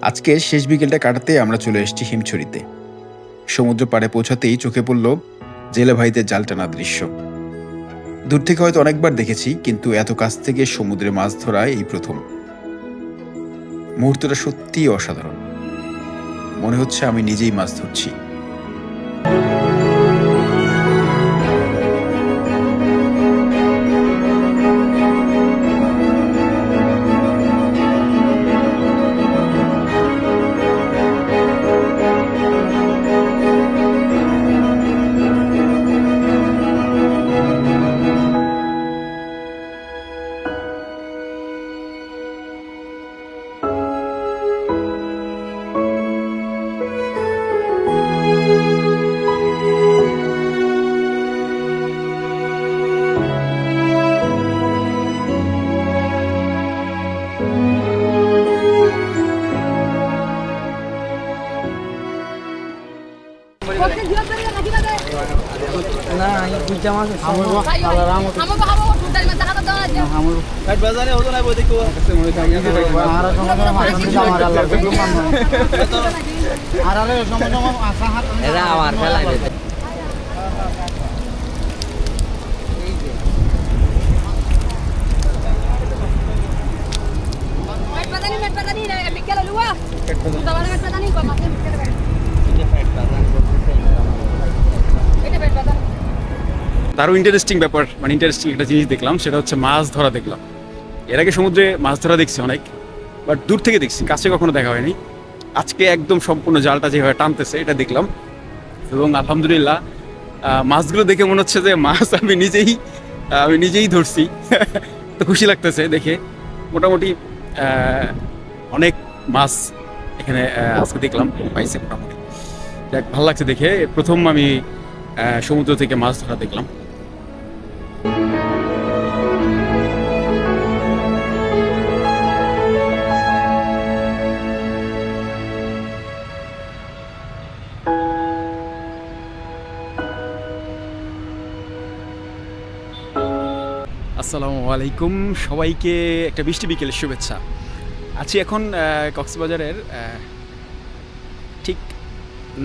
আজকে শেষ বিকেলটা কাটাতে আমরা চলে এসেছি হিমছড়িতে। সমুদ্র পাড়ে পৌঁছাতেই চোখে পড়ল জেলে ভাইদের জাল টানার দৃশ্য। দূর থেকে হয়তো অনেকবার দেখেছি, কিন্তু এত কাছ থেকে সমুদ্রে মাছ ধরা এই প্রথম। মুহূর্তটা সত্যিই অসাধারণ। মনে হচ্ছে আমি নিজেই মাছ ধরছি। না দুইটা মাছ আমার কালার আমার আমার কাট বাজারে হতো না বই দেখো আর আরে সময় আসা হাত এরা আবার ফেলাই দিতে Met patani Mikel Lua. Utawana met patani ba maten Mikel ba. Eta bet patani. তারও ইন্টারেস্টিং ব্যাপার, মানে ইন্টারেস্টিং একটা জিনিস দেখলাম, সেটা হচ্ছে মাছ ধরা দেখলাম। এর আগে সমুদ্রে মাছ ধরা দেখছি অনেক, বাট দূর থেকে দেখছি, কাছে কখনো দেখা হয়নি। আজকে একদম সম্পূর্ণ জালটা যেভাবে টানতেছে এটা দেখলাম, এবং আলহামদুলিল্লাহ মাছগুলো দেখে মনে হচ্ছে যে মাছ আমি নিজেই ধরছি। তো খুশি লাগতেছে দেখে। মোটামুটি অনেক মাছ এখানে আজকে দেখলাম, পাইছে মোটামুটি। যাক, ভালো লাগছে দেখে। প্রথম আমি সমুদ্র থেকে মাছ ধরা দেখলাম। আসসালামু আলাইকুম সবাইকে, একটা বৃষ্টি বিকেলের শুভেচ্ছা। আছি এখন কক্সবাজারের ঠিক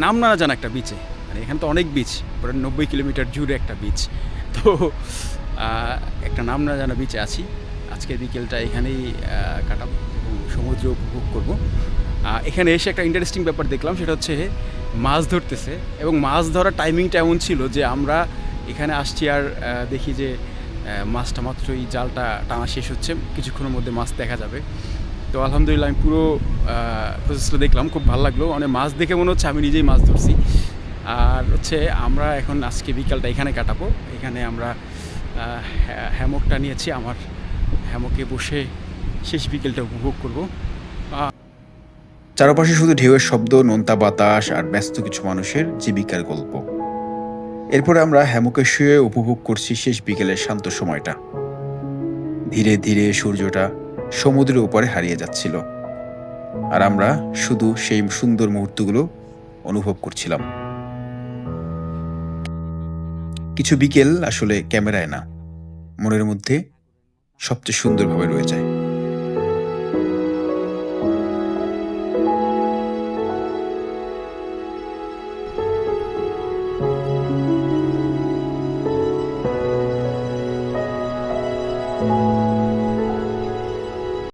নাম না জানা একটা বিচে। মানে এখানে তো অনেক বিচ, প্রায় 90 কিলোমিটার জুড়ে একটা বিচ। তো একটা নাম না জানা বিচে আছি। আজকের বিকেলটা এখানেই কাটাবো এবং সমুদ্র উপভোগ করব। এখানে এসে একটা ইন্টারেস্টিং ব্যাপার দেখলাম, সেটা হচ্ছে মাছ ধরতেছে, এবং মাছ ধরার টাইমিংটা এমন ছিল যে আমরা এখানে আসছি আর দেখি যে মাছটা মাত্রই জালটা টানা শেষ হচ্ছে, কিছুক্ষণের মধ্যে মাছ দেখা যাবে। তো আলহামদুলিল্লাহ আমি পুরো প্রসেসটা দেখলাম, খুব ভালো লাগলো। মানে মাছ দেখে মনে হচ্ছে আমি নিজেই মাছ ধরছি। আর হচ্ছে আমরা এখন আজকে বিকালটা এখানে কাটাবো। এখানে আমরা হ্যামকটা নিয়েছি, আমার হ্যামকে বসে শেষ বিকেলটা উপভোগ করব। চারপাশে শুধু ঢেউয়ের শব্দ, নোনতা বাতাস আর ব্যস্ত কিছু মানুষের জীবিকার গল্প। এরপরে আমরা হ্যামকে শুয়ে উপভোগ করছি শেষ বিকেলের শান্ত সময়টা। ধীরে ধীরে সূর্যটা সমুদ্রের উপরে হারিয়ে যাচ্ছিল, আর আমরা শুধু সেই সুন্দর মুহূর্তগুলো অনুভব করছিলাম। কিছু বিকেল আসলে ক্যামেরায় না, মনের মধ্যে সবচেয়ে সুন্দরভাবে রয়ে যায়।